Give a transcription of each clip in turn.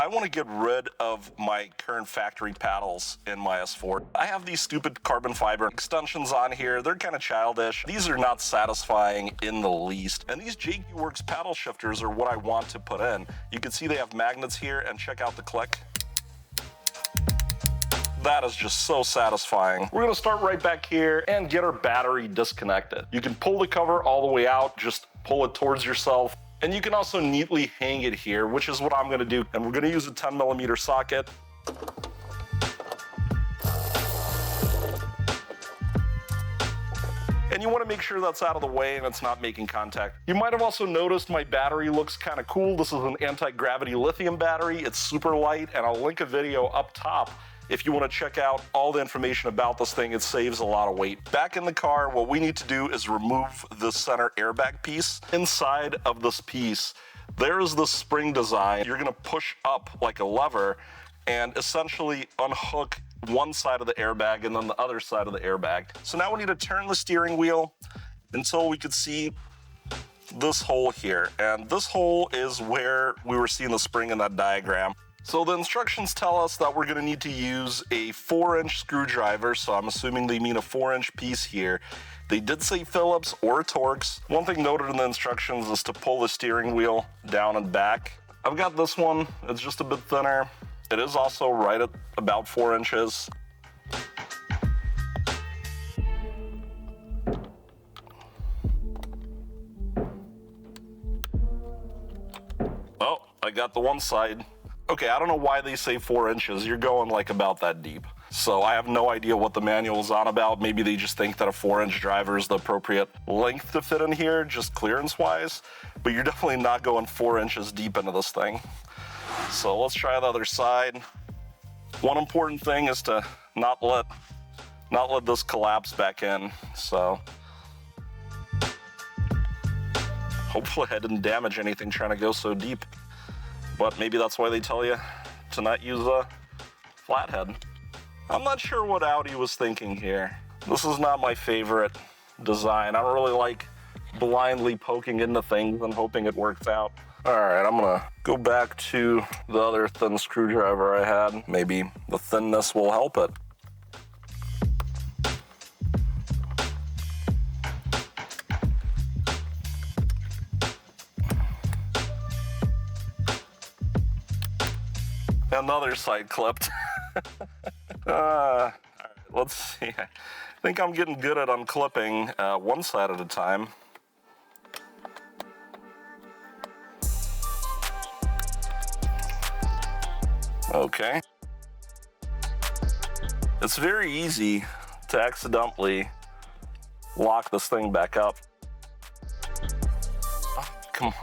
I want to get rid of my current factory paddles in my S4. I have these stupid carbon fiber extensions on here. They're kind of childish. These are not satisfying in the least. And these JQ Werks paddle shifters are what I want to put in. You can see they have magnets here, and check out the click. That is just so satisfying. We're gonna start right back here and get our battery disconnected. You can pull the cover all the way out, just pull it towards yourself. And you can also neatly hang it here, which is what I'm gonna do. And we're gonna use a 10mm socket. And you wanna make sure that's out of the way and it's not making contact. You might have also noticed my battery looks kinda cool. This is an anti-gravity lithium battery. It's super light, and I'll link a video up top if you want to check out all the information about this thing. It saves a lot of weight. Back in the car, what we need to do is remove the center airbag piece. Inside of this piece, there's the spring design. You're gonna push up like a lever and essentially unhook one side of the airbag and then the other side of the airbag. So now we need to turn the steering wheel until we could see this hole here. And this hole is where we were seeing the spring in that diagram. So the instructions tell us that we're gonna need to use a 4-inch screwdriver, so I'm assuming they mean a 4-inch piece here. They did say Phillips or Torx. One thing noted in the instructions is to pull the steering wheel down and back. I've got this one, it's just a bit thinner. It is also right at about 4 inches. Oh, I got the one side. Okay, I don't know why they say 4 inches. You're going like about that deep. So I have no idea what the manual is on about. Maybe they just think that a 4-inch driver is the appropriate length to fit in here, just clearance-wise. But you're definitely not going 4 inches deep into this thing. So let's try the other side. One important thing is to not let this collapse back in. So hopefully I didn't damage anything trying to go so deep. But maybe that's why they tell you to not use a flathead. I'm not sure what Audi was thinking here. This is not my favorite design. I don't really like blindly poking into things and hoping it works out. All right, I'm gonna go back to the other thin screwdriver I had. Maybe the thinness will help it. Another side clipped. All right, let's see. I think I'm getting good at unclipping one side at a time. Okay. It's very easy to accidentally lock this thing back up. Oh, come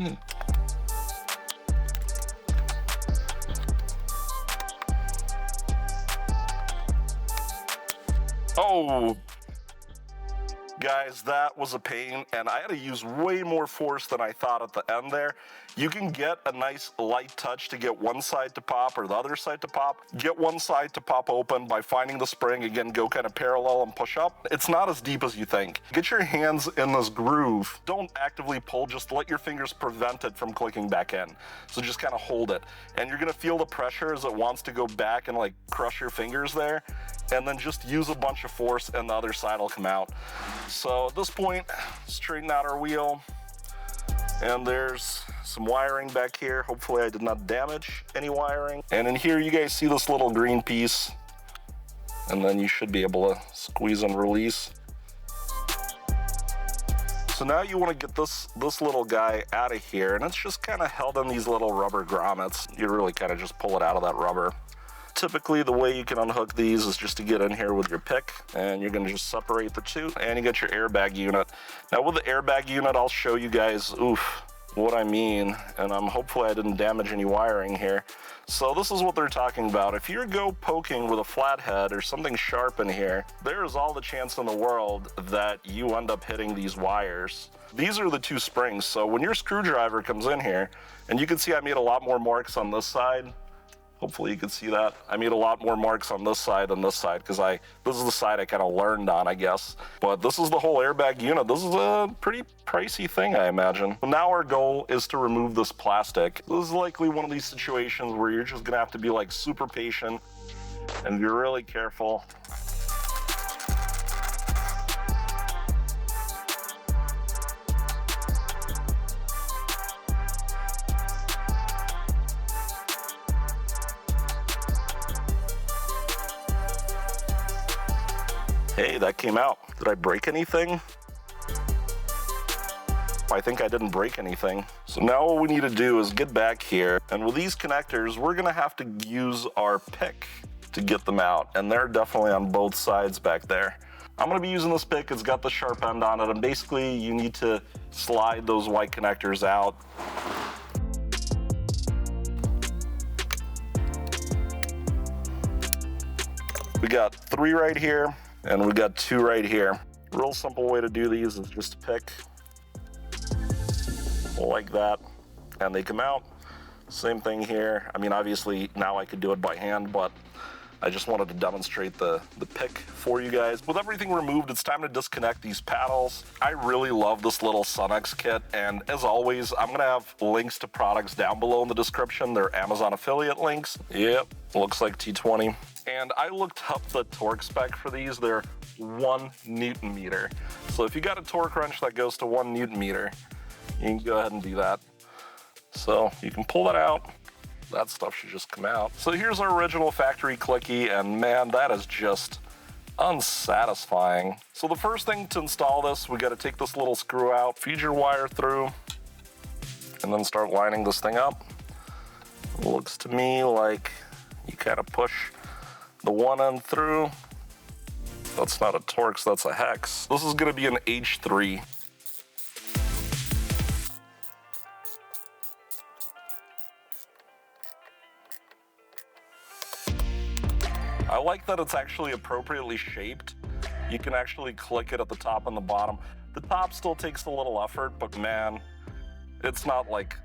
on. Oh, guys, that was a pain, and I had to use way more force than I thought at the end there. You can get a nice light touch to get one side to pop or the other side to pop. Get one side to pop open by finding the spring. Again, go kind of parallel and push up. It's not as deep as you think. Get your hands in this groove. Don't actively pull, just let your fingers prevent it from clicking back in. So just kind of hold it. And you're gonna feel the pressure as it wants to go back and like crush your fingers there. And then just use a bunch of force and the other side will come out. So at this point, straighten out our wheel. And there's some wiring back here. Hopefully I did not damage any wiring. And in here, you guys see this little green piece. And then you should be able to squeeze and release. So now you want to get this little guy out of here. And it's just kind of held in these little rubber grommets. You really kind of just pull it out of that rubber. Typically, the way you can unhook these is just to get in here with your pick, and you're gonna just separate the two, and you got your airbag unit. Now with the airbag unit, I'll show you guys, what I mean, and hopefully I didn't damage any wiring here. So this is what they're talking about. If you go poking with a flathead or something sharp in here, there is all the chance in the world that you end up hitting these wires. These are the two springs, so when your screwdriver comes in here, and you can see I made a lot more marks on this side. Hopefully you can see that. I made a lot more marks on this side than this side because this is the side I kind of learned on, I guess. But this is the whole airbag unit. This is a pretty pricey thing, I imagine. Now our goal is to remove this plastic. This is likely one of these situations where you're just gonna have to be like super patient and be really careful. Hey, that came out. Did I break anything? I think I didn't break anything. So now what we need to do is get back here, and with these connectors, we're gonna have to use our pick to get them out, and they're definitely on both sides back there. I'm gonna be using this pick. It's got the sharp end on it, and basically you need to slide those white connectors out. We got 3 right here, and we got 2 right here. Real simple way to do these is just pick like that, and they come out. Same thing here. I mean, obviously now I could do it by hand, but I just wanted to demonstrate the pick for you guys. With everything removed, it's time to disconnect these paddles. I really love this little s-tronic kit, and as always, I'm gonna have links to products down below in the description. They're Amazon affiliate links. Yep, looks like T20. And I looked up the torque spec for these. They're 1 Newton meter. So if you got a torque wrench that goes to 1 Newton meter, you can go ahead and do that. So you can pull that out. That stuff should just come out. So here's our original factory clicky, and man, that is just unsatisfying. So the first thing to install this, we gotta take this little screw out, feed your wire through, and then start lining this thing up. It looks to me like you kind of push the one end through. That's not a Torx, that's a hex. This is gonna be an H3. I like that it's actually appropriately shaped. You can actually click it at the top and the bottom. The top still takes a little effort, but man, it's not like,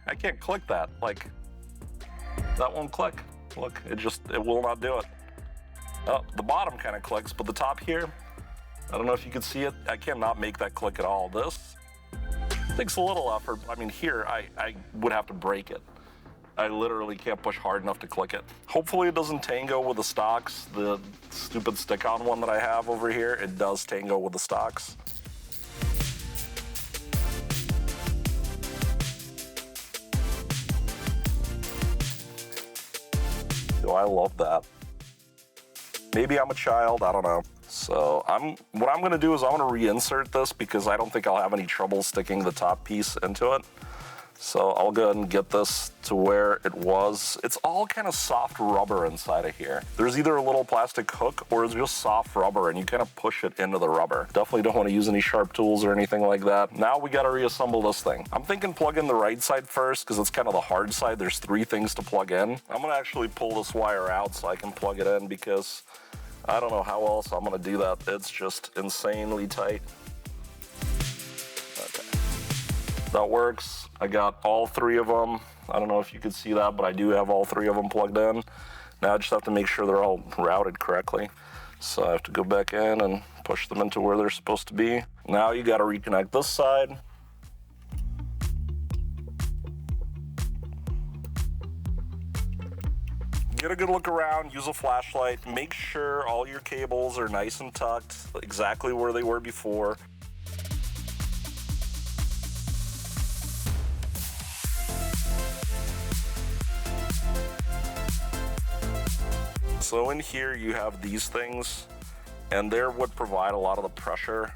I can't click that. Like, that won't click. Look, it will not do it. Oh, the bottom kind of clicks, but the top here, I don't know if you can see it. I cannot make that click at all. This takes a little effort. I mean, here, I would have to break it. I literally can't push hard enough to click it. Hopefully it doesn't tango with the stocks. The stupid stick-on one that I have over here, it does tango with the stocks. Oh, I love that. Maybe I'm a child, I don't know. So what I'm gonna do is I'm gonna reinsert this because I don't think I'll have any trouble sticking the top piece into it. So I'll go ahead and get this to where it was. It's all kind of soft rubber inside of here. There's either a little plastic hook or it's just soft rubber and you kind of push it into the rubber. Definitely don't want to use any sharp tools or anything like that. Now we got to reassemble this thing. I'm thinking plug in the right side first because it's kind of the hard side. There's 3 things to plug in. I'm gonna actually pull this wire out so I can plug it in because I don't know how else I'm gonna do that. It's just insanely tight. Okay. That works. I got all 3 of them. I don't know if you could see that, but I do have all 3 of them plugged in. Now I just have to make sure they're all routed correctly. So I have to go back in and push them into where they're supposed to be. Now you gotta reconnect this side. Get a good look around, use a flashlight, make sure all your cables are nice and tucked, exactly where they were before. So in here you have these things, and they would provide a lot of the pressure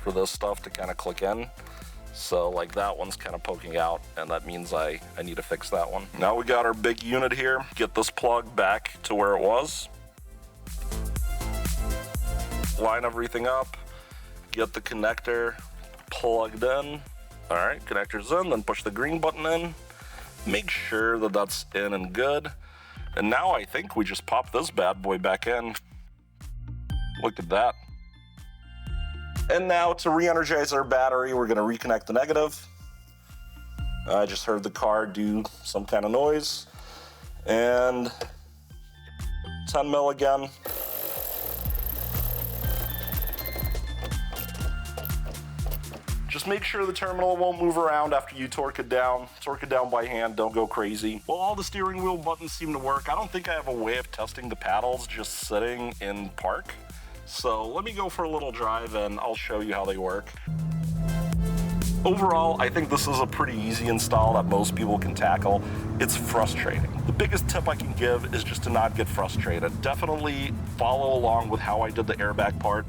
for this stuff to kind of click in. So like that one's kind of poking out, and that means I need to fix that one. Now we got our big unit here. Get this plug back to where it was. Line everything up. Get the connector plugged in. All right, connector's in, then push the green button in. Make sure that that's in and good. And now I think we just pop this bad boy back in. Look at that. And now to re-energize our battery, we're gonna reconnect the negative. I just heard the car do some kind of noise. and 10 mil again. Just make sure the terminal won't move around after you torque it down. Torque it down by hand, don't go crazy. Well, all the steering wheel buttons seem to work. I don't think I have a way of testing the paddles just sitting in park. So let me go for a little drive and I'll show you how they work. Overall, I think this is a pretty easy install that most people can tackle. It's frustrating. The biggest tip I can give is just to not get frustrated. Definitely follow along with how I did the airbag part.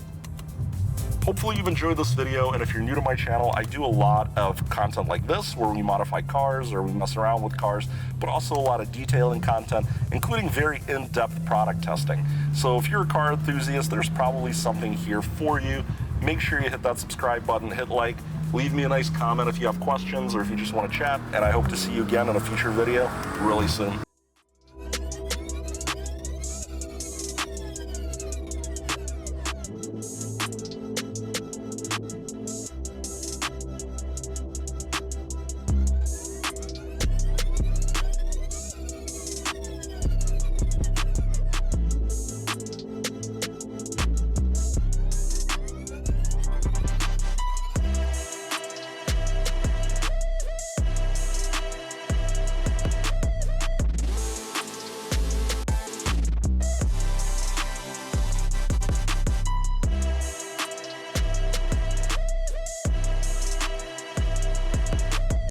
Hopefully you've enjoyed this video, and if you're new to my channel, I do a lot of content like this where we modify cars or we mess around with cars, but also a lot of detailing content, including very in-depth product testing. So if you're a car enthusiast, there's probably something here for you. Make sure you hit that subscribe button, hit like, leave me a nice comment if you have questions or if you just want to chat, and I hope to see you again in a future video really soon.